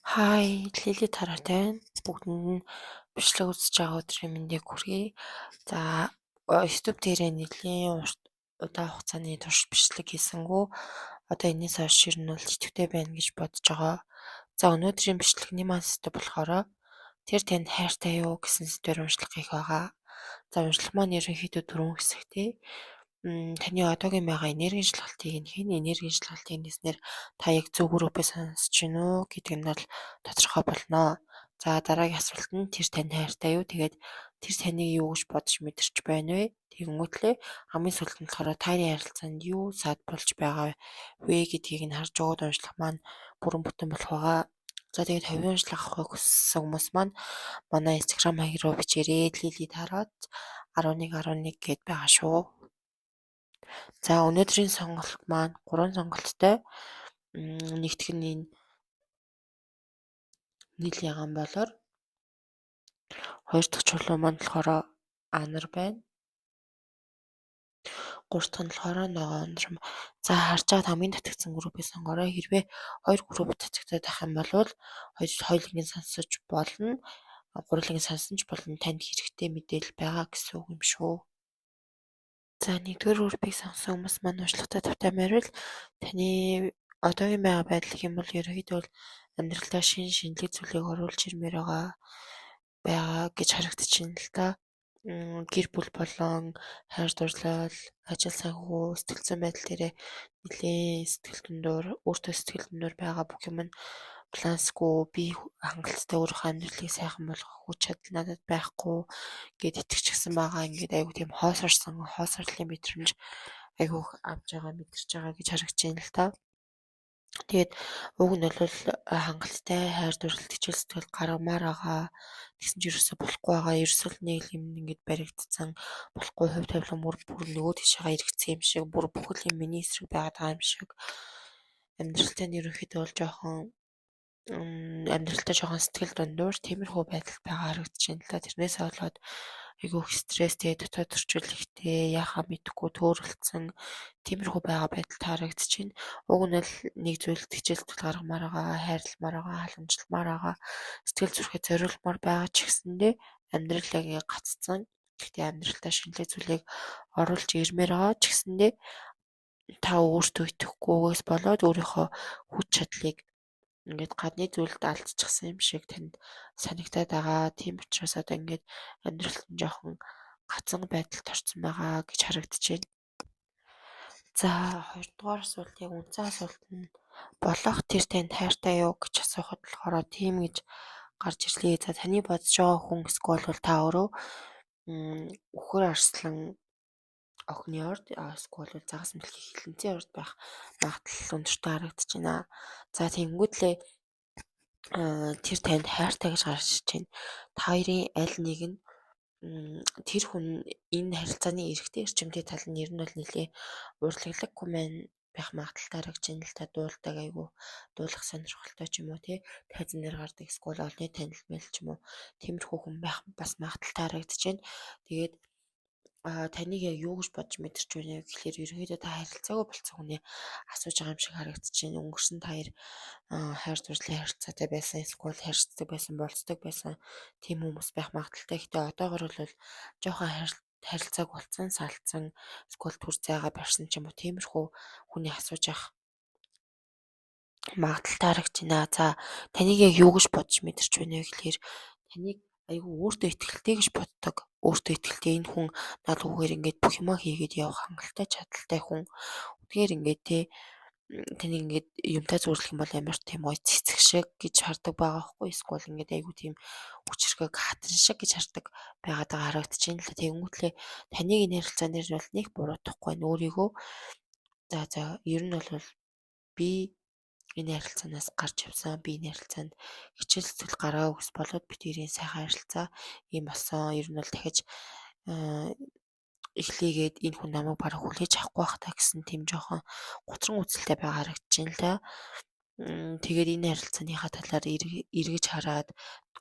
Хай, Лили тараатай байна. Бүгдэнд нь бичлэг үзэж байгаа өдрийн мэндийг хүргэе. За, YouTube дээрээ нэлийн удаа хугацааны турш бичлэг хийсэнгүү. Одоо энэс хойш ер нь бол идэвхтэй байна гэж бодож байгаа. За, өнөөдрийн бичлэгний маань сэдэв болохоор тэр танд хайртай юу гэсэн сэдвээр уншлах хийх байгаа. За, уншлах маань ерөнхийдөө 4 хэсэгтэй. Таны одоогийн байгаа энергийн шалгалтыг нь хэн энергийн шалгалтыг нэснээр та яг зөв группээ сонсож байна уу гэдэг нь бол тодорхой болно. За дараагийн асуулт нь тэр тань хайртай юу? Тэгээд тэр таныг юу гэж бодож мэдэрч байна вэ? Тэгэнгүүтлээ хамгийн сүүлд нь болохоор таны харилцаанд юу сад болж байгаа вэ гэдгийг нь харж өгöd уншлах маань бүрэн бүтэн болох байгаа. За тэгээд хувийн уншлага авахыг хүссэн хүмүүс маань манай Instagram хаяг руу бичээрэй. Лили тараад 1111 гэд байгаа шүү. За өнөөдрийн сонголт маань 3 сонголттой. Нэгтгэх нь энэ нийл ягаан болоор 2 дахь чулуу маань болохоор анар байна. 3 дахь нь болохоор ногоон ундрам. За харж байгаа хамгийн татгцсан группийг сонгоорой. Хэрвээ 2 групп татгтаад ах юм бол хоёулангийн сонсож болно. Гурвангийн сонсон ч болно. Танд хэрэгтэй мэдээлэл байгаа гэсэн үг юм шүү. За нэгдүгээр группийг сонгосон хүмүүс маань уншлагатай тавтай байвал таны одоогийн байгаа байдал гэх юм бол ерөнхийдөө амьдралдаа шинжлэх зүйлийг оруулж ирмээр байгаа гэж харагдчихээн л та. Гэр бүл болон хайр дурлал, ажил санхүү, сэтгэл зүйн байдал дээрээ нэлээд сэтгэл дундуур, өөртөө сэтгэл дундуур байгаа бүх юм нь балансгүй, би хангалттай өөрийнхөө амьдралыг сайхан болгох хүч чадал надад байхгүй гэд итгэчихсэн байгаа. Ингээд айгу тийм хоосорлын мэдрэмж айгу авч байгаа мэдэрч байгаа гэж харагдаж байна л та. Тэгээд уг нь бол хангалттай хайр дурлал хичээл сэтгэл гаргамаар байгаа. Тэгсэн чинь ерөөсө болохгүй байгаа. Ерөөсөө л нэг юм ингээд баригдсан болохгүй хувь тавилан бүр нөгөө тийшээ эргэцсэн юм шиг бүр бүхэл юм миний эсрэг байгаа юм шиг амьдралтай нь ерөнхийдөө бол жоохон амьдралтай жоохон сэтгэл дундуур тиймэрхүү байдал байгаа харагдаж байна л да. Тэрнээс болоод айгүй их стресстэй, дотоод төрчлөлттэй, яхаа мэдэхгүй төөрөлдсөн тиймэрхүү байгаа байдал харагдаж байна. Уг нь л нэг зүйлд хичээл зүтгэл гаргамаар байгаа, хайрламаар байгаа, халамжламаар байгаа, сэтгэл зүрэхэд зориулмаар байгаа ч гэсэндээ амьдралыг гаццсан. Гэхдээ амьдралдаа шинэлэг зүйлийг оруулж ирмээр байгаа ч гэсэндээ та өөртөө итгэхгүйгээс болоод өөрийнхөө хүч чадлыг ингээд гадны зүйлд алдчихсан юм шиг танд санагтаад байгаа. Тийм учраас одоо ингээд амьдралд нь жоохон гацсан байдалд орсон байгаа гэж харагдаж байна. За хоёрдугаар асуултыг үндсэн асуулт нь болох тэр танд хайртай юу гэж асуухад болохоор тийм гэж гарч ирлээ. За таны бодож байгаа хүн эсвэл та өөрөө үхэр арслан охины орд эсвэл загас мэлхий хилэнцэн орд байх магадлал өндөртэй харагдаж байна. За тэгэнгүүтлээ тэр танд хайртай гэж гарч ирж байна. Та хоёрын аль нэг нь тэр хүн энэ харилцааны эрэгтэй эрчимтэй тал нь ер нь бол нэлээ урлаглалгүй байх магадлалтай харагдаж байна л та. Дуулдаг айгүй дуулах сонирхолтой ч юм уу тий тайзан дээр гардаг эсвэл олонний танил мэл ч юм уу тиймэрхүү хүн байх бас магадлалтай харагдаж байна. Тэгээд таныг яг юу гэж бодож мэдэрч байна вэ гэхээр ерөнхийдөө та харилцаагүй болцсон хүнээ асууж байгаа юм шиг харагдаж байна. Өнгөрсөн та хоёр хайр дурлалын харилцаатай байсан эсвэл харилцдаг байсан, болцдог байсан тийм хүмүүс байх магадлалтай. Гэхдээ одоогор бол жоохон харилцааг болцсон, салцсан, эсвэл түр зайгаа барьсан ч юм уу тиймэрхүү хүний асууж авах магадлалтай харагдаж байна. За таныг яг юу гэж бодож мэдэрч байна вэ гэхээр таныг айгүй өөртөө ихтэй гэж боддог. Өөртөө ихтэй энэ хүн над үгээр ингээд бүх юмаа хийгээд явах хангалттай чадaltaй хүн. Үгээр ингээд те таны ингээд юмтай зүйрлэх юм бол ямар тийм гоё цэцэг шиг гэж хардаг байгаа байхгүй эсвэл ингээд айгүй тийм хүчрхэг хатан шиг гэж хардаг байгаад харагдаж байна л да. Тэгэнгүүтлээ таныг энэ харилцаан дээр бол нэг буруутгахгүй байна өөрийгөө. За ер нь бол би энэ харилцаанаас гарч явсан. Би энэ харилцаанд хичээл зүтгэл гаргаагүй ус болоод бидний сайхан харилцаа ийм болсон. Ер нь бол дахиж эхлээгээд энэ хүн намайг бараг хүлээж авахгүй байх та гэсэн тийм жоохон гутран үзэлтэй байгаа харагдаж байна л да. Тэгээд энэ харилцааныхаа талаар эргэж хараад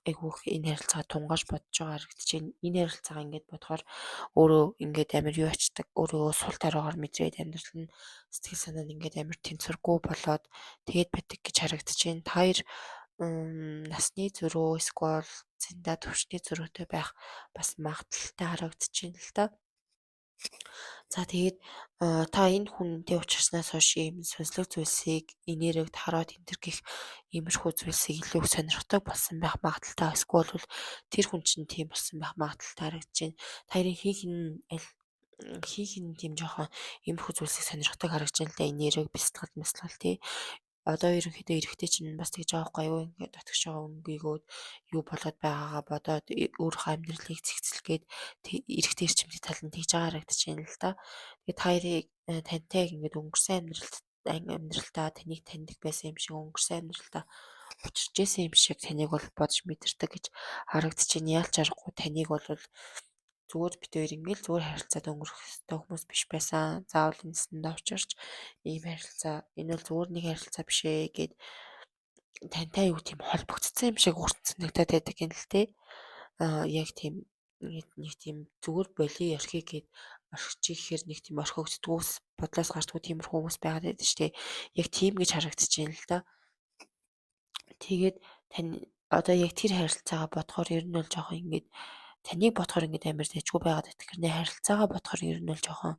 айгүйх энэ харилцаа тунгааж бодож байгаа харагдаж байна. Энэ харилцаагаа ингээд бодохоор өөрөө ингээд амар юу ачдаг, өөрөө сул тараагаар мэдрээд амьдрал нь сэтгэл санаа нь ингээд амар тэнцвэргүй болоод тэгээд байдаг гэж харагдаж байна. Та хоёр насны зөрүү эсвэл зэндаа төвчний зөрүүтэй байх бас магадaltaй харагдаж байна л да. За тэгээд та энэ хүнтэй уулзсанаас хойш ийм сүнслэг зүйлсийг инээрээ хараад энэ төр гих иймэрхүү зүйлсийг илүү их сонирхдаг болсон байх магадaltaй эсвэл бол тэр хүн чинь тийм болсон байх магадaltaй харагдаж байна. Та хоёрын хин хин тийм жоохон иймэрхүү зүйлсийг сонирхдаг харагдаж байна л да. Инээрээ бясалгал тий. Одоо ерөнхийдөө эрэгтэй чинь бас тэгж байгаа байхгүй юу? Ингээд дотгош байгаа өнгийгөө юу болоод байгаагаа бодоод өөрийнхөө амьдралыг зэгцэлгээд эрэгтэй эрчимтэй тал нь тэгж байгаа харагдаж байна л да. Тэгээд та хоёрыг тантай яг ингээд өнгөрсөн амьдралтаа таныг таньдаг байсан юм шиг өнгөрсөн амьдралтаа учирч исэн юм шиг таныг бол бодож мэдэрдэг гэж харагдаж байна. Яалч аргагүй таныг бол зүгээр бид хоёр ингээл зүгээр харилцаад өнгөрөх ёстой хүмүүс биш байсан. Заавал энэсэндээ учирч ийм харилцаа энэ бол зүгээр нэг харилцаа биш ээ гэд тантай юу тийм холбогдсон юм шиг урт санагдаад байдаг юм л те. Яг тийм нэг тийм зүгээр боли орхийг гээд орхичих гэхээр нэг тийм орхигддгүйс бодлоос гардгүй тиймэрхүү хүмүүс байгаад байдаг шүү дээ. Яг тийм гэж харагдаж байна л да. Тэгээд тань одоо яг тэр харилцаагаа бодохоор ер нь бол жоохон ингээд таныг бодохоор ингээд амар дэжгүй байгаад байдаг. Хэрнээ харилцаагаа бодохоор ер нь бол жоохон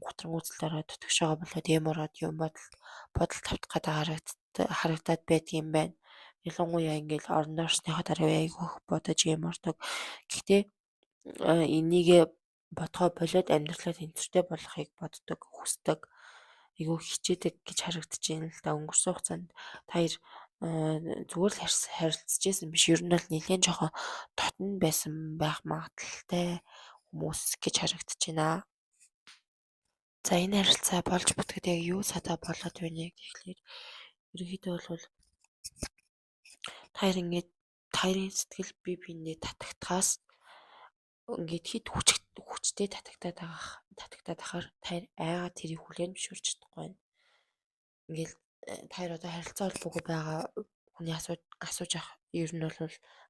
готрон үзэлд ороод тотгош байгаа болоод юм ороод юм бодол тавтах гэдэг харагдаад байдаг юм байна. Ялангуяа ингээд орондоо орсныхаа дараа айгүйх бодож юм ордог. Гэхдээ энийгээ бодгоо болоод амьдралаа тэнцвэртэй болгохыг боддог, хүсдэг, айгүй хичээдэг гэж харагдаж байна л да. Өнгөрсөн хугацаанд та хоёр зүгээр л харилцаж байсан биш. Ер нь бол нэлээд жоохон дотн байсан байх магадaltaй хүмүүс гэж харагдаж байна. За энэ харилцаа болж бүтгээд яг юу садаа болоод байна гэхлээр ерөнхийдөө бол та хоёр ингээд та хоёрын сэтгэл бие биендээ татагтахаас ингээд хит хүчтэй татагтаад ахаар та хоёр айгаа тэрийг хүлээн зөвшөөрч чадахгүй байна. Ингээд та хоёр одоо харилцаа холбоогүй байгаа хүний асууж ер нь бол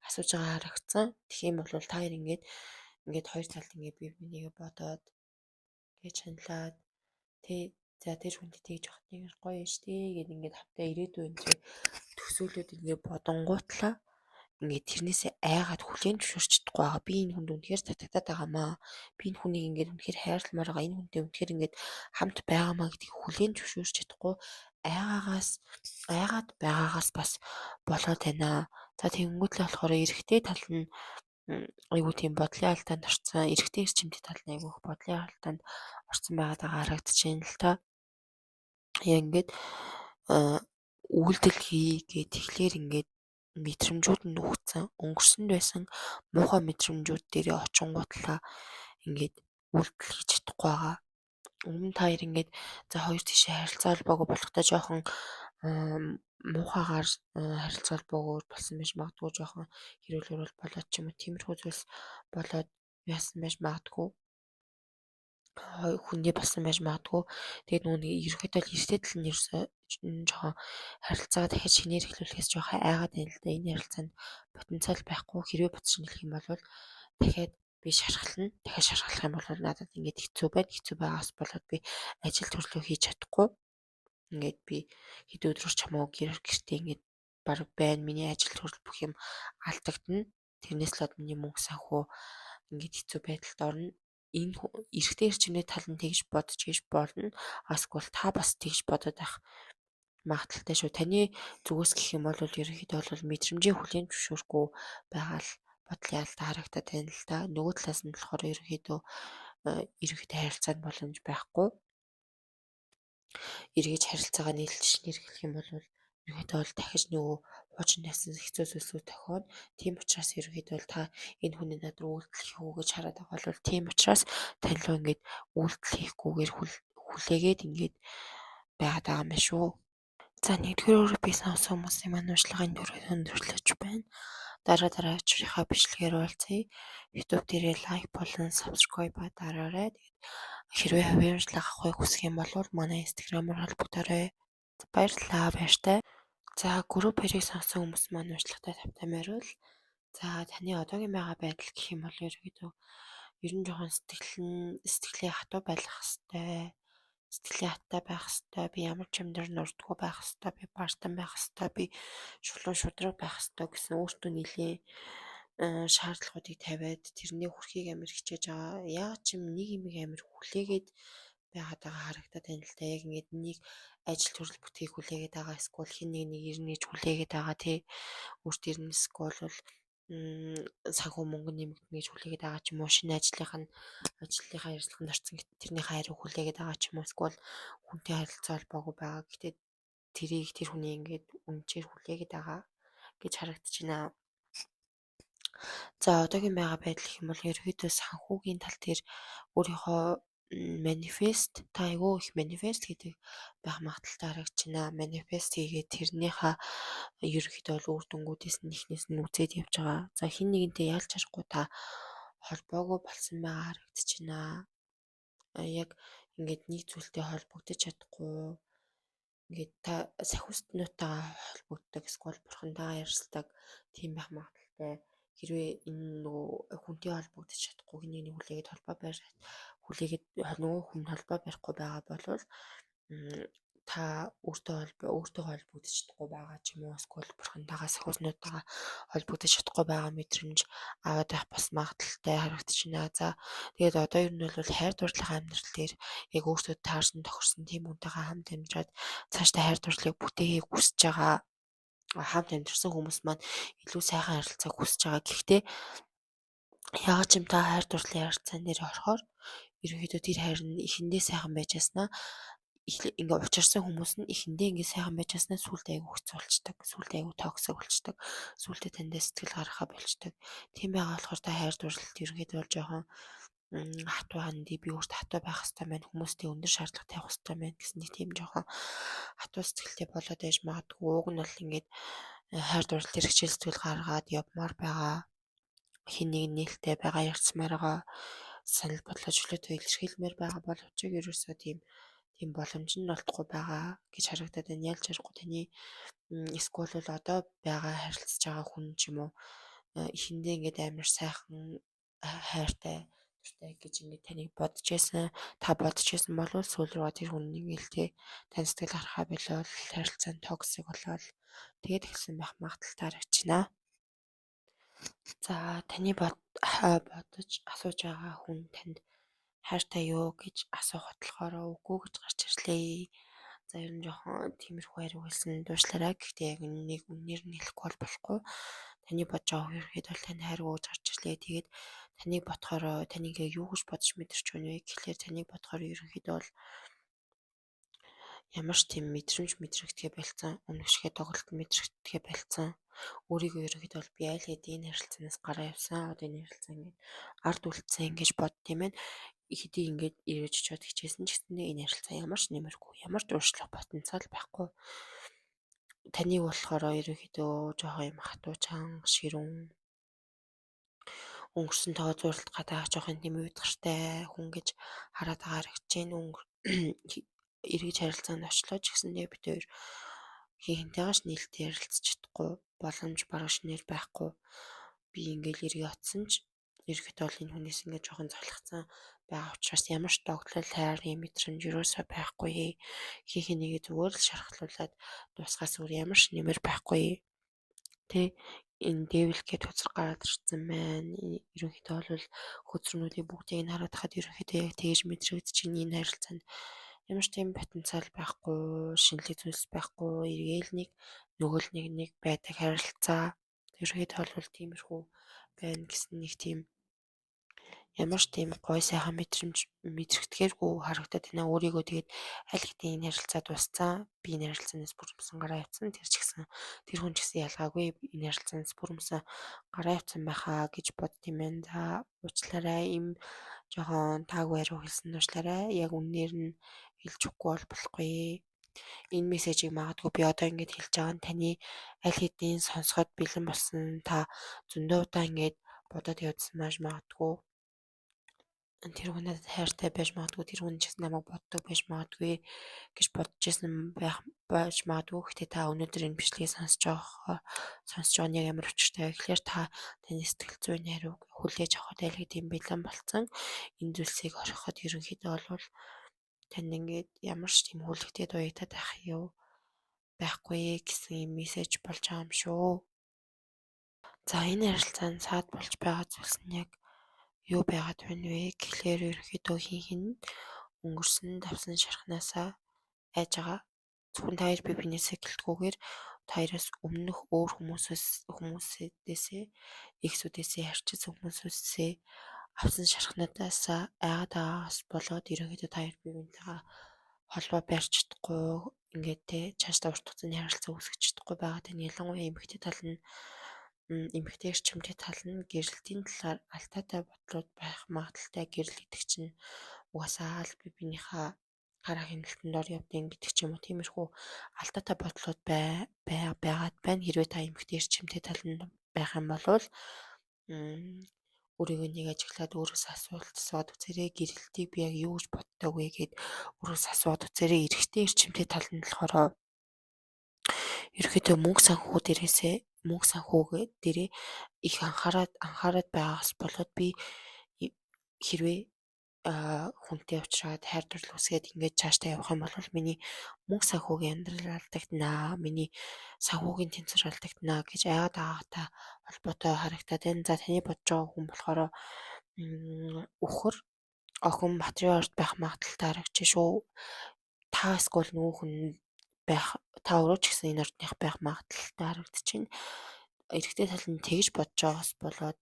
асууж байгаа харагдсан. Тэгэх юм бол та хоёр ингээд хоёр талд ингээд бие бинийгээ бодоод гэж хандлаад за тэр хүнтэй тэгж явах нэг гоё юм штэ гэд ингээд хавтаа ирээдүйн төсөөлөд ингээд бодонгуутлаа ингээд тэрнээсээ айгаад хүлээн зөвшөөрч чадахгүй байгаа. Би энэ хүнд үнэхээр татагдаад байгаамаа. Би энэ хүнийг ингээд үнэхээр хайрламаар байгаа. Энэ хүнтэй үнэхээр ингээд хамт байгаамаа гэдгийг хүлээн зөвшөөрч чадахгүй айгаад байгаагаас бас болоод байна. За тэгэнгүүтлээ болохоор эрэгтэй тал нь айгуу тийм бодлын алдаанд орцсон. Эрэгтэй эрчимтэй тал нь айгуух бодлын алдаанд орцсон байгаад харагдаж байна л та. Яг ингээд үйлдэл хийгээд тэгэхээр ингээд мэдрэмжүүд нь нөхцөн өнгөрсөнд байсан муухай мэдрэмжүүд дээрээ очингуудлаа ингээд үйлдэл хийж чадахгүй байгаа. Өмнө та хоёр ингээд за хоёр тийшээ харилцаа холбоогоо болохдоо жоохон муухайгаар харилцаа холбоогоор болсон байж магадгүй жоохон хэрүүл урал болоод ч юм уу тиймэрхүү зүйлс болоод яасан байж магадгүй хүнээ болсон байж магадгүй. Тэгээд нөгөө ерөөхдөө л эрттэй тал нь ерөөсөө жоохон харилцаагаа дахиад шинээр эхлүүлэхээс жоохон айгаад байна л да. Энэ харилцаанд потенциал байхгүй хэрвээ буцаж нэлэх юм бол дахиад би шархална. Дахиад шархалах юм бол надад ингээд хэцүү байна. Хэцүү байгаас болоод би ажил төрлөө хийж чадахгүй. Ингээд би хэд өдрөөр ч хамаагүй гэртээ ингээд баг байна. Миний ажил төрөл бүх юм алдагдана. Тэрнээс л миний мөнгө санхүү ингээд хэцүү байдалд орно. Энэ эрэгтэй эрчимний тал нь тэгж бодож хийж болно. Асгүй та бас тэгж бодоод байх магадaltaй шүү. Таны зүгээс гэх юм бол ерөнхийдөө бол мэдрэмжийн хүлээн зөвшөөрөхгүй байгаа л бодлын алдаа харагдаад байна л да. Нөгөө талаас нь болохоор ерөнхийдөө харилцаанд боломж байхгүй. Эргэж харилцаагаа нийлж нэрхлэх юм бол ерөнхийдөө бол дахиж нөгөө хуучин найсан хэцүү зүйлсүүд тохиод тийм учраас ерөнхийдөө та энэ хүний над руу үйлдэл хийх үү гэж хараад байгаа бол тийм учраас тань руу ингээд үйлдэл хийхгүйгээр хүлээгээд ингээд байгаад байгаа юм шүү. За нэгдүгээр би сонсон хүмүүсийн маань уншлагын дөрөв өндөрлөж байна. Дараагийнхаа бичлэгээр уулзъя. YouTube дээрээ лайк болон subscribe дараарай. Хэрвээ хувийн уншлага авахыг хүсэх юм бол манай Instagram-аар холбогдорой. Баярлалаа, баяртай. За групп 2-ыг сонсон хүмүүс маань уншлагатай тавтамаар бол за таны одоогийн байгаа байдал гэх юм бол ерөнхийдөө ер нь жоохон сэтгэлээ хатуу байлгах хэвээр сэтгэлийн хаттай байх хэвээр, би ямар ч юм дээр нурдгүй байх хэвээр, би бартан байх хэвээр, би шулуун шудраг байх хэвээр гэсэн өөртөө нэлийн шаардлагуудыг тавиад тэрний хүрхийг амар хичээж байгаа. Яг ч юм нэг юм амар хүлээгээд байгаад байгаа харагдаад байна л да. Яг ингээд нэг ажил төрөл бүтгийг хүлээгээд байгаа, эсвэл хин нэг ирнэ гэж хүлээгээд байгаа тий. Өөрт ирнэ эсвэл бол санхүү мөнгө нэмэгдэнэ гэж хүлээгээд байгаа ч юм уу, шинэ ажлынхаа ярилцлаганд орсон гэхэд тэрнийхээ хариу хүлээгээд байгаа ч юм уу, эсвэл хүнтэй харилцаа холбоогүй байгаа. Гэхдээ тэрийг тэр хүний ингээд үнчээр хүлээгээд байгаа гэж харагдаж байна. За одоогийн байгаа байдал гэх юм бол ерөөдөө санхүүгийн тал дээр өөрийнхөө манифест та айгүй их манифест гэдэг байх магадaltaй харагдаж байна. Манифест хийгээд тэрнийхээ ерөөхдөө бол үр дүнгуудээс нь ихнээс нь үзээд явж байгаа. За хин нэгэнтэй ялж харахгүй та холбоогүй болсон байгаа харагдаж байна. Яг ингээд нэг зүйлтэй холбогдож чадахгүй, ингээд та сахиустнуудаа холбогддог, эсвэл бурхантайгаа ярилцдаг тийм байх магадaltaй. Хэрвээ энэ нөгөө хүнтэй холбогдож чадахгүй, хин нэгний хүлээгээд нөгөө хүн холбоо барихгүй байгаа бол та өөртөө холбогдож чадахгүй байгаа ч юм уу, эсвэл бурхантайгаа сахиуснуудаа холбогдож чадахгүй байгаа мэдрэмж аваад байх бас магадaltaй харагдаж байна. За тэгээд одоо ер нь бол хайр дурлалын амьдрал дээр яг өөртөө таарсан тохирсон тийм хүнтэйгээ хамт амьдраад цаашдаа хайр дурлалыг бүтээхийг хүсэж байгаа хамт амьдэрсэн хүмүүс маань илүү сайхан харилцааг хүсэж байгаа. Гэхдээ яагаад ч юм та хайр дурлалын харилцаан дээр орохоор ерөнхийдөө тэр хайр нь эхэндээ сайхан байж яснаа ингээ учирсан хүмүүс нь эхэндээ ингээ сайхан байж яснаа сүултээ айгу хэцүү болчдаг. Сүултээ айгу токсик болчдаг. Сүултээ таньдаа сэтгэл гаргахаа болчдаг. Тийм байгаа болохоор та хайр дурлалд ерөнхийдөө бол жоохон хатуу хандий, би өөртөө хатуу байх хэрэгтэй байна, хүмүүстээ өндөр шаардлага тавих хэрэгтэй байна гэсэн нэг тийм жоохон хатуу сэтгэлтэй болоод байж магадгүй. Уг нь бол ингээд хайр дурлал дээр хичээл зүтгэл гаргаад явмаар байгаа, хин нэг нээлттэй байгаа, ярьцмаар байгаа, санал бодлоо чөлөөтэй илэрхийлмээр байгаа боловч ерөөсөө тийм боломж нь олдохгүй байгаа гэж харагдаад байна. Ялж харахгүй таны эсвэл бол одоо байгаа харилцаж байгаа хүн ч юм уу эхэндээ ингээд амар сайхан хайртай гэж ингээд таныг та бодож байсан бол сүүл рүү тэр хүн ингээл тань сэтгэл гарахаа болоод харилцаа нь токсик болоод тэгээд эхэлсэн байх магадaltaй харагдаж байна. За таны бодож асууж байгаа хүн танд хайртай юу гэж асуух бодлохоор үгүй гэж гарч ирлээ. За ер нь жоохон тиймэрхүү хариу хэлсэн дуушлаарай. Гэхдээ яг нэг үнээр нь хэлэхгүй болохгүй. Таны бодож байгаа хэрэг бол тань хайр өгж гарч ирлээ. Тэгээд таныг бодохоор таныг юу гэж бодож мэдэрч байна вэ гэхлээр таныг бодохоор ерөнхийдөө бол ямар ч тийм мэдрэгдэхээ болцсон, үнэшгээ тоглолт мэдрэгдэхээ болцсон. Өөрийгөө ерөнхийдөө бол би аль хэдийн харилцаанаас гараа явсан. Одоо энэ харилцаа ингээд ард үлдсэн ингэж бод тийм ээ. Хэдий ингээд ирэж очиод хичээсэн ч гэсэндээ энэ харилцаа ямар ч нэмэргүй, ямар ч уурчлах потенциал байхгүй. Таныг болохоор ерөнхийдөө жоохон юм хатуу чанга, ширүүн өнгөрсөн тооцоололт гадаа жоохон тийм уйдгартай хүн гэж хараад байгаа харагдаж байна. Эргэж харилцаанд очлоо ч гэсэндээ бид хоёр хинтайгаш нээлттэй ярилцаж чадахгүй, боломж бараг шинээр байхгүй. Би ингээл эргээ оцсон ч ерөөхдөө бол энэ хүнээс ингээд жоохон золгцсан байгаа учраас ямар ч догтлол хайрын мэдрэмж юусоо байхгүй. Хийх нэгээ зүгээр л шархлуулад дуусгаас өөр ямар ч нэмэр байхгүй. Тэ энэ дэвэл гээд хөзөр гараад ирсэн байна. Ерөнхийдөө бол хөзрнүүдийн бүгдийг нь хараад хахад ерөнхийдөө яг тэгж мэдрэгдэж байна. Энэ харилцаанд ямар ч тийм потенциал байхгүй, шинэлэг зүйлс байхгүй, эргээл нөгөө л нэг байдаг харилцаа. Ерөнхийдөө бол тиймэрхүү байна гэсэн нэг тийм ямар ч тийм гой сайхан мэдрэгдэхээргүй харагдаад байна. Өөрийгөө тэгээд аль хэдийн энэ харилцаа дууссан. Би энэ харилцаанаас бүрмсэн гараа явсан. Тэр хүн ч гэсэн ялгаагүй энэ харилцаанаас бүрмсэн гараа явсан байхаа гэж боддгийм байна. За уучлаарай, им жоохон таагүй хариу хэлсэн уучлаарай. Яг үнээр нь хэлж өгөхгүй бол болохгүй. Энэ мессежийг магадгүй би одоо ингэж хэлж байгаа нь таны аль хэдийн сонсоход бэлэн болсон, та зөндөө удаа ингэж бодоод явдсан байж магадгүй. Тэр хүн надад хайртай байж магадгүй, тэр хүн ч гэсэн намайг боддог байж магадгүй гэж бодож байсан байж магадгүй. Гэхдээ та өнөөдөр энэ бичлэгийг сонсож байгаа нь яг ямар учиртай вэ гэхээр таны сэтгэл зүйн хариуг хүлээж авахд аль хэдийн бэлэн болсон. Энэ зүйлсийг орхиход ерөнхийдөө бол танд ингээд ямар ч тийм хүлэгтэй дуягдаад байх юу байхгүй гэсэн юм мессеж болж байгаа юм шүү. За энэ харилцаанд саад болж байгаа зүйлс нь яг юу байгаад байна вэ гэхлээр ерөнхийдөө хин өнгөрсөн давсан шархнаасаа айж байгаа. Зөвхөн та хоёр бие биенээсээ гэлтгүүгээр та хоёроос өмнөх өөр хүмүүсээсээ эксүүдээсээ харьцсан хүмүүсээсээ авсан шархнаадаас айгаад байгаагаас болоод ерөнхийдөө та хоёр бие биентэйгээ холбоо барьж чадахгүй ингээд те чанартай урт хугацааны харилцаа үүсгэж чадахгүй байгаа. Таны ялангуяа эмэгтэй эрчимтэй тал нь гэрэлтийн талаар алтаатай бодлууд байх магадaltaй. Гэрэл гэдэг чинь угаасаа л бие биенийхээ хараа хяналтанд ор явдیں۔ Гэдэг ч юм уу тиймэрхүү алдаатай бодлууд байгаад байна. Хэрвээ та эмэгтэй эрчимтэй тал нь байх юм бол өөрийгөө нэг ажиглаад өөрөөсөө асуулт асууад үзээрэй. Гэрэлтийг би яг юу гэж боддог вэ гэд өөрөөсөө асууад үзээрэй. Эрэгтэй эрчимтэй тал нь болохоор ерөөхдөө мөнгө санхүү дээрээ их анхаарат байгаас болоод би хэрвээ хүнтэй уулзраад хайр дурлал үсгээд ингээд цаашдаа явах юм бол миний мөнгө санхүүгийн амьдрал алдагдана, миний санхүүгийн тэнцвэр алдагдана гэж айгаад байгаатай холбоотой харагдаад байна. За таны бодож байгаа хүн болохоор үхэр охин патриот байх магадaltaй харагдаж шүү. Та эсвэл нөгөө хүн байх та өөрөө ч гэсэн энэ ордных байх магадaltaй харагдаж байна. Эрэгтэй тал нь тэгж бодож байгаас болоод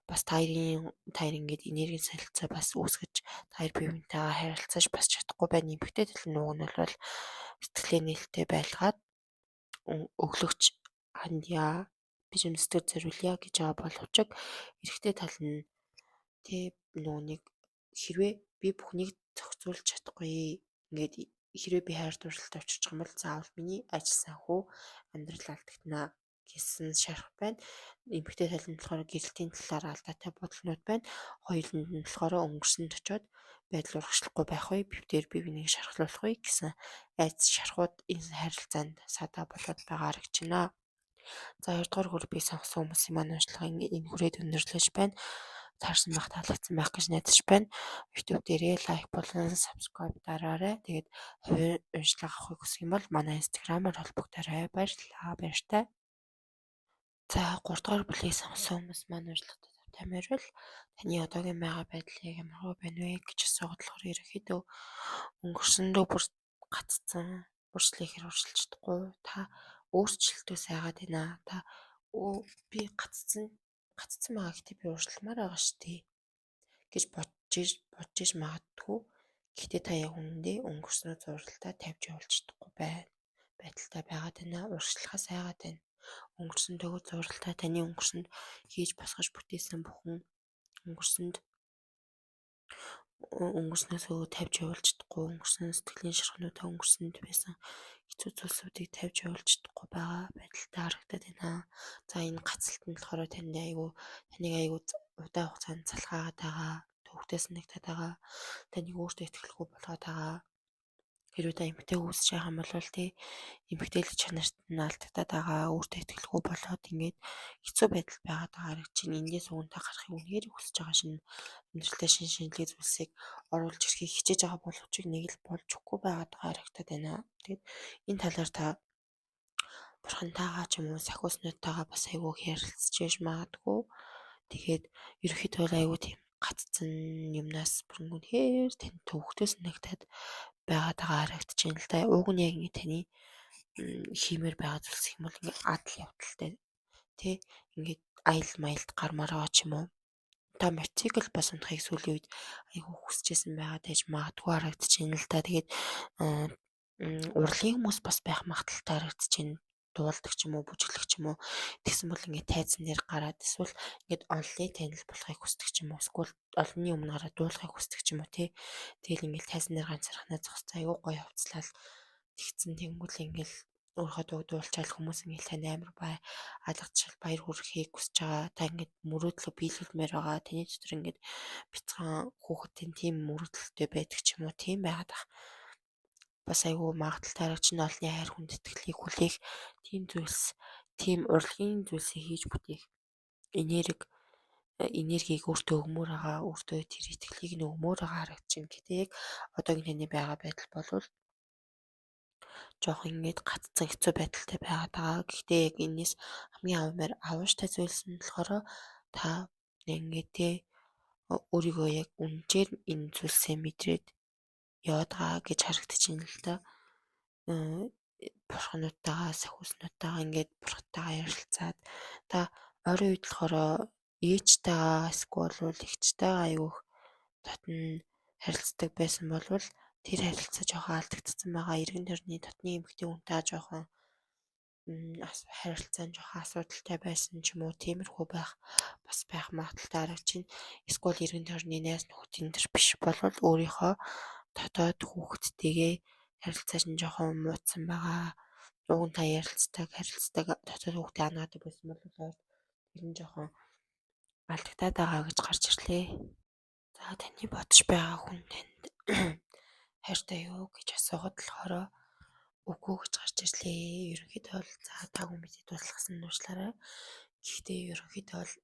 бас та хоёр ингээд энергийн солилцоо бас үүсгэж та хоёр бие биентэйгээ харилцаж бас чадахгүй байна. Эмэгтэй тал нь уг нь бол сэтгэлээ нээлттэй байлгаад өглөгч хандья биш юм сэтгэл зориулъя гэж байгаа боловч эрэгтэй тал нь тэ нөгөө нэг хэрвээ би бүхнийг зохицуулж чадахгүй ингээд хэрвээ би хайр дурлалд очиж байгаа юм бол заавал миний ажил санхүү амьдрал алдагдана гэсэн шарах байна. Эмэгтэй тал нь болохоор гэрэлтийн талаар алдаатай бодлонууд байна. Хоёуланд нь болохоор өнгөрсөнд очиод байдал урагшлахгүй байх вэ? Бивдээр бие биенийг шархлуулах вэ гэсэн айц шархууд энэ харилцаанд садаа болоод байгаа харагдаж байна. За 2 дугаар группийг сонгосон хүмүүсийн маань уншлагын энэ хүрээд өндөрлөж байна. Таарсан байх таалагдсан байх гэж найдаж байна. YouTube дээрээ лайк болон subscribe дараарай. Тэгээд хувийн уншлага авахыг хүсэх юм бол манай Instagram-аар холбогдорой. Баярлалаа. Баяртай. За 3 дугаар бүлгийг сонгосон хүмүүс маань уншлагад тамирвал таны одоогийн байгаа байдлыг ямар байна вэ гэж асуугаад болохоор ерөнхийдөө өнгөрсөндөө бүр гаццсан бүрслэхээр уршилж чадахгүй та өөрчлөлтөө сайгаад байна. Та би гаццсан байгаа гэхдээ би уршилмаар байгаа шүү дээ гэж бодож иж магадгүй. Гэхдээ та яг үнэндээ өнгөрснөө зуралтаа тавьж явуулж чадахгүй байдалтай байгаад байна. Уршилхаа сайгаад байна. Өнгөрсөндөө зуралтаа таны өнгөрсөнд хийж босгож бүтээсэн бүхэн өнгөрснөөсөө тавьж явуулж чадахгүй, өнгөрсөн сэтгэлийн шархнуудаа өнгөрсөнд байсан хэцүү зүйлсүүдийг тавьж явуулж чадахгүй байгаа байдалтай харагдаад байна. За энэ гацалт нь болохоор таныг айгүй удаа хугацаанд залхаагаад байгаа, төвөгтэй санагдаад байгаа, таныг өөртөө итгэлгүй болгоод байгаа. Хэрвээ та эмэгтэй үүсэж байгаа юм бол эмэгтэйлэг чанарт нь алдагдаад байгаа, өөртөө итгэлгүй болоод ингээд хэцүү байдал байгаад байгаа хэрэг чинь эндээс үүнтэй гарахыг үнэхээр хүсэж байгаа шинэ амьдралдаа шинжлэх зүйлсийг оруулж ирэхийг хичээж байгаа боловч нэг л болж өгөхгүй байгаад байгаа харагдаад байна. Тэгээд энэ талаар та бурхантайгаа ч юм уу сахиуснуудтайгаа бас айгүй ярилцж яж магадгүй. Тэгээд ерөөхдөө айгүй тийм гаццсан юмнаас бүрэнгээр тань төвөгтэй санагтаад байгаад байгаа харагдаж байна л да. Уг нь яг ингэ таны хиймээр байгаа зүйлс юм бол ингэ адал явдалтай тий ингээд аял маялд гармаар байгаа ч юм уу. Та мотоцикл бас унахыг сүүлийн үед айгүй хүсэжсэн байгаа дэж магадгүй харагдаж байна л да. Тэгээд урлагийн хүмүүс бас байх магадaltaй харагдаж байна. Дуулдаг ч юм уу, бүжиглэх ч юм уу. Тэгсэн бол ингээд тайзан дээр гараад эсвэл ингээд онлын танил болохыг хүсдэг ч юм уу. Эсвэл олонний өмнө гараад дуулахыг хүсдэг ч юм уу тий. Тэгэл ингээд тайзан дээр ганцаархнаа зогсцоо айгүй гоё хувцлал тэгсэн тэнгуэл ингээд өөрийнхөө дуулчаал хүмүүс ингээд тань амар алгадчил баяр хүрхийг хүсэж байгаа. Та ингээд мөрөөдлөө биелүүлмээр байгаа. Таны дотор ингээд бяцхан хүүхдийн тийм мөрөөдөлтэй байдаг ч юм уу. Тийм байгаад бах. Бас айгүй магадaltaй харагч нь олонний хайр хүндэтгэлийг хүлээх тийм зүйлс, тийм урлагийн зүйлсийг хийж бүтээх энерги энергийг өөртөө өгмөр байгаа, өөртөө тэр итгэлийг нь өгмөр байгаа харагдчихна. Гэтэ яг одоогийн таны байгаа байдал бол жоох ингээд гаццсан хэцүү байдалтай байгаад байгаа. Гэхдээ яг энэс хамгийн авууштай зүйлс нь болохоор та ингээд те өөрийгөө яг үнэхээр энэ зүйлсээ мэдрээд яваад байгаа гэж харагдчихээн л та. Бурхнуудтайгаа, сахиуснуудтайгаа ингээд бурхтайгаа ярилцаад та ойрын үед болохоор ээжтэйгаа эсвэл эгчтэйгаа айгүйх татна харилцдаг байсан болвол тэр харилцаа жоохон алдагдсан байгаа. Эргэн тойрны татны эмэгтэй хүнтэй жоохон харилцаа нь жоохон асуудалтай байсан ч юм уу, тиймэрхүү бас байх магадaltaй харагдчихна. Эсвэл эргэн тойрны найз нөхөд энэ төр биш болвол өөрийнхөө дотоод хүүхэдтэйгээ харилцаа нь жоохон муудсан байгаа. Уган та харилцдаг дотоод хүүхдээ анаадаг байсан бол тэр нь жоохон алдагдаад байгаа гэж гарч ирлээ. За таны бодож байгаа хүн танд хайртай юу гэж асуухад болохоор үгүй гэж гарч ирлээ. Ерөнхийдөө бол за та хүмүүсийг туслахсан нь уучлаарай. Гэхдээ ерөнхийдөө бол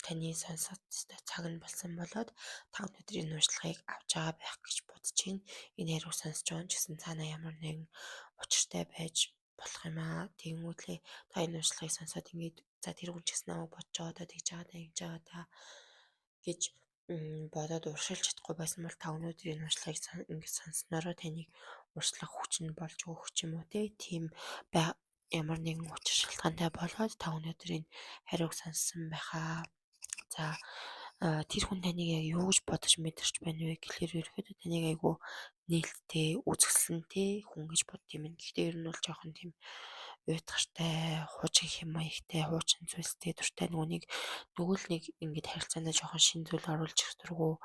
таны сонсох цаг нь болсон болоод 5 өдрийн нууцлагыг авч байгаа байх гэж бодож байна. Энэ хариу сонсож байгаа ч гэсэн цаанаа ямар нэгэн учиртай байж болох юм аа. Тэгэнгүүтлээ та энэ нууцлагыг сонсоод ингээд за тэр хүн ч гэсэн намайг бодож байгаа даа, тэгж байгаа даа, ингэж байгаа даа гэж бодоод уршилж чадахгүй байсан бол 5 өдрийн нууцлагыг ингэж сонсноороо таныг уршлах хүч нь болж өгөх юм уу тийм ямар нэгэн учир шалтгаантай болоод 5 өдрийн хариуг сонссон байхаа. За тэр хүн таныг яг юу гэж бодож мэдэрч байна вэ гэхээр ерөөхдөө таныг айгу нээлттэй, үзэсгэлэнтэй хүн гэж бодд юм. Гэхдээ ер нь бол жоохон тийм уйтгартай, хуучин хэм маягтай, хуучин зүйлстэй дуртай нөгөө л нэг ингэж харилцаандаа жоохон шин зүйл оруулж ирэх дургу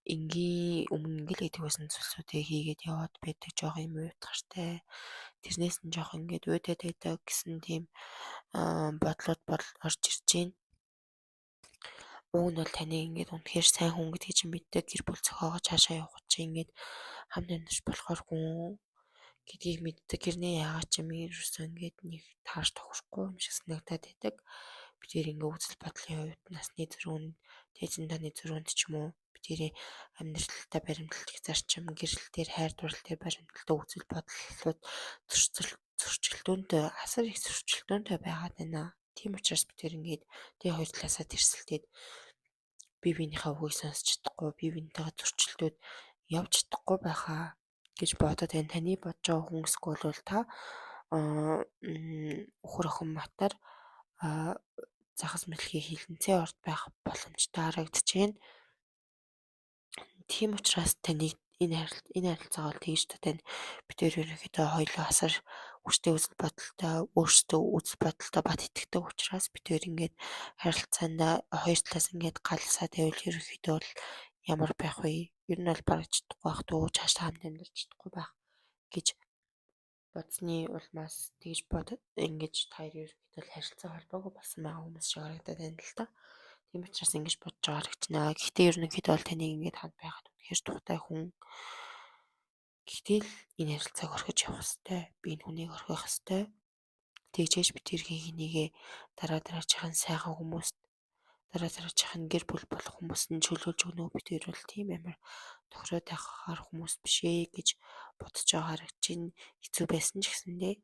энгийн өмнө ингээл гэдэг байсан зүйлсүүдээ хийгээд яваад байдаг жоохон юм уйтгартай. Тэрнээс нь жоохон ингээд уйдаад байдаг гэсэн тийм бодлууд орж ирж байна. Уг нь бол таны ингээд үнэхээр сайн хүн гэдгийг чинь мэддэг, гэр бүл зохиогож хаашаа явах чинь ингээд хамт амьдарч болохоор хүн гэдгийг мэддэг. Гэрний яагаад ч юм ерөөсөө ингээд нэг тааш тохирохгүй юм шиг санагдаад байдаг. Би тэр ингээд үзэл бодлын хувьд насны зөрүүнд, тэйзэн таны зөрүүнд ч юм уу би тэр амьдралтай баримтлагч зарчим, гэрэл дээр хайр дурлал дээр баримтлагтай үзэл бодлууд зөрчилдөөнтэй асар их зөрчилдөөнтэй байгаад байна. Тийм учраас би тэр ингээд тэр хоёр талаасаа тэрсэлдээд бие биенийхээ үгийг сонсч чадахгүй, бие биентэйгээ зөрчилдөөд явж чадахгүй байхаа гэж бодоод байна. Таны бодож байгаа хүн эсвэл бол та өхөр охин матар захас мэлхий хилэнцээ орд байх боломжтой харагдаж байна. Тийм учраас таныг энэ харилцаагаа бол тэгж тань бид ерөнхийдөө хоёулаа асар хүчтэй үзэл бодолтой, өөрсдөө үзэл бодолтой бат итгэдэг учраас бид ингээд харилцаандаа хоёр талаас ингээд галсаа тавил ерөнхийдөө бол ямар байх вэ? Ер нь бол бараг чадахгүй байх дөө, цаашаа хамт амьдарч чадахгүй байх гэж бодсны улмаас тэгж ингэж таяр ерөнхийдөө харилцаа холбоогүй болсон байгаа хүмүүс шиг харагдаад байна л та. Тийм учраас ингэж бодож байгаа харагдана. Гэхдээ ерөнхийдөө бол таныг ингэж хамт байгаад үнэхээр тухтай хүн. Гэтэл энэ харилцааг орхиж явах хэрэгтэй. Би энэ хүнийг орхих хэрэгтэй. Тэгжээж би тэр хинийгээ дараачихын сайхан хүмүүст дараачихын гэр бүл болох хүмүүст нь чөлөөлж өгнө. Би тэр бол тийм амар тохироод байхаар хүмүүс биш ээ гэж бодож байгаа харагдчихээн. Хэцүү байсан ч гэсэндээ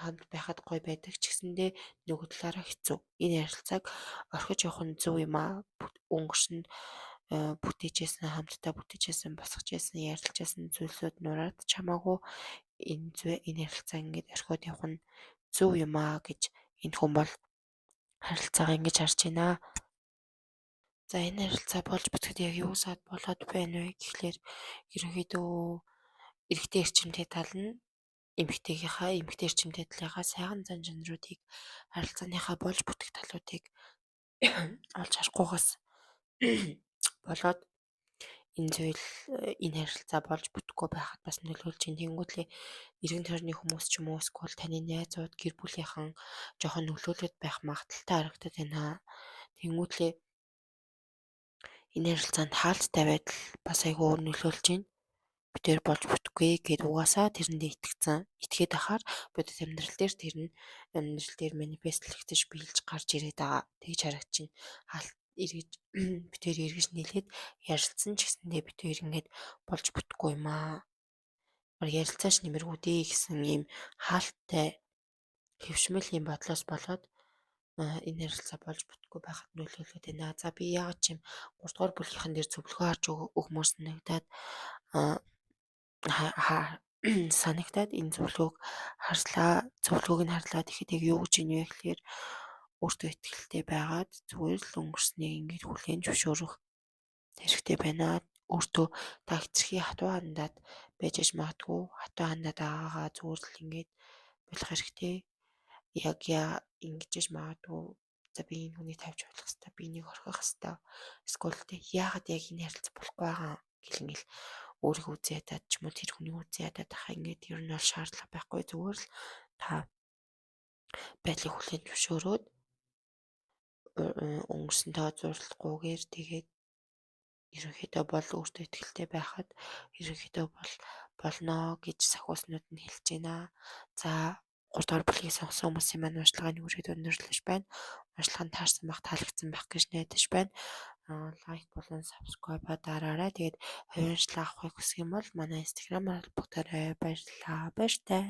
хамт байхад гоё байдаг ч гэсэндээ нөгөө талаараа хэцүү. Энэ харилцааг орхиж явах нь зөв юм аа. Өнгөрсөн бүтээжсэн хамтдаа бүтээжсэн босгожсэн ярилцсан зүйлсүүд нураад чамаагүй энэ харилцаа ингэж орхиод явах нь зөв юм аа гэж энэ хүн бол харилцаагаа ингэж харж байна. За энэ харилцаа болж бүтэхэд яг юу саад болоод байна вэ гэхлээр ерөнхийдөө эрэгтэй эрчимтэй тал нь эмэгтэй эрчимтэй талынхаа сайхан зан чанаруудыг харилцааныхаа болж бүтэх талуудыг олж харахгүйгаас болоод энэ харилцаа болж бүтэхгүй байхад бас нөлөөлж ин тэнгуүтлээ эргэн тойрны хүмүүс ч юм уу эсвэл таны найзууд гэр бүлийнхэн жоохон нөлөөлөд байх магадaltaй харагдаад байна. Тэнгуүтлээ энэ харилцаанд хаалттай байдал бас айгүй нөлөөлж байна. битээр болж бүтггүй гэд угаасаа тэрэндээ итгээд ахаар бодит амьдрал дээр манифестлэгдэж биелж гарч ирээд байгаа. Тэгж харагдчихна. Хаалт эргэж битээр эргэж нийлээд ярилцсан ч гэсэндээ битээр ингээд болж бүтггүй юм аа. Ярилцаач нэмэргүй дээ гэсэн ийм хаалттай хэвшмэл ийм бодлоос болоод энэ ярилцаа болж бүтггүй байхад нөлөөлөд байна. За би яагаад ч юм 3 дугаар бүлгийнхэн дээр зөвлөгөө харж өгмөр санагдаад санагтаад энэ зөвлөгөөг харслаа. Зөвлөгөөг нь харлаад ихэд яг юу гэж ийнэ вэ гэхээр өөртөө ихтэй байгаад зүгээр л өнгөрснийг ингээд хүлээн зөвшөөрөх хэрэгтэй байна. Өөртөө та эцэрхий хатуу хандаад байж аж магадгүй хатуу хандаад байгаагаа зүгээр л ингээд болох хэрэгтэй. Яг ингэж аж магадгүй за би энэ хүнийг тавьж болох хэвээр би энийг орхих хэвээр эсвэл тэ яагаад яг энэ харилцаа болохгүй байгаа гэл өөрийгөө үзэн ядаад ч юм уу тэр хүнийг үзэн ядаад ахаа ингээд ер нь бол шаардлага байхгүй зүгээр л та байдлыг хүлээн зөвшөөрөөд өнгөрсөнтэй зурлахгүйгээр тэгээд ерөнхийдөө бол өөртөө ихтэй байхад ерөнхийдөө бол болно гэж сахиуснууд нь хэлж байна. За 3 дугаар бүлгийг сонссон хүмүүсийн маань уншлагын үрээд өндөрлөж байна. Уншлага нь таарсан байх, таалагдсан байх гэж найдаж байна. Лайк болон subscribe дараарай. Тэгээд хувийн уншлага авахыг хүсэх юм бол манай Instagram-аар холбогдорой. Баярлалаа. Баяртай.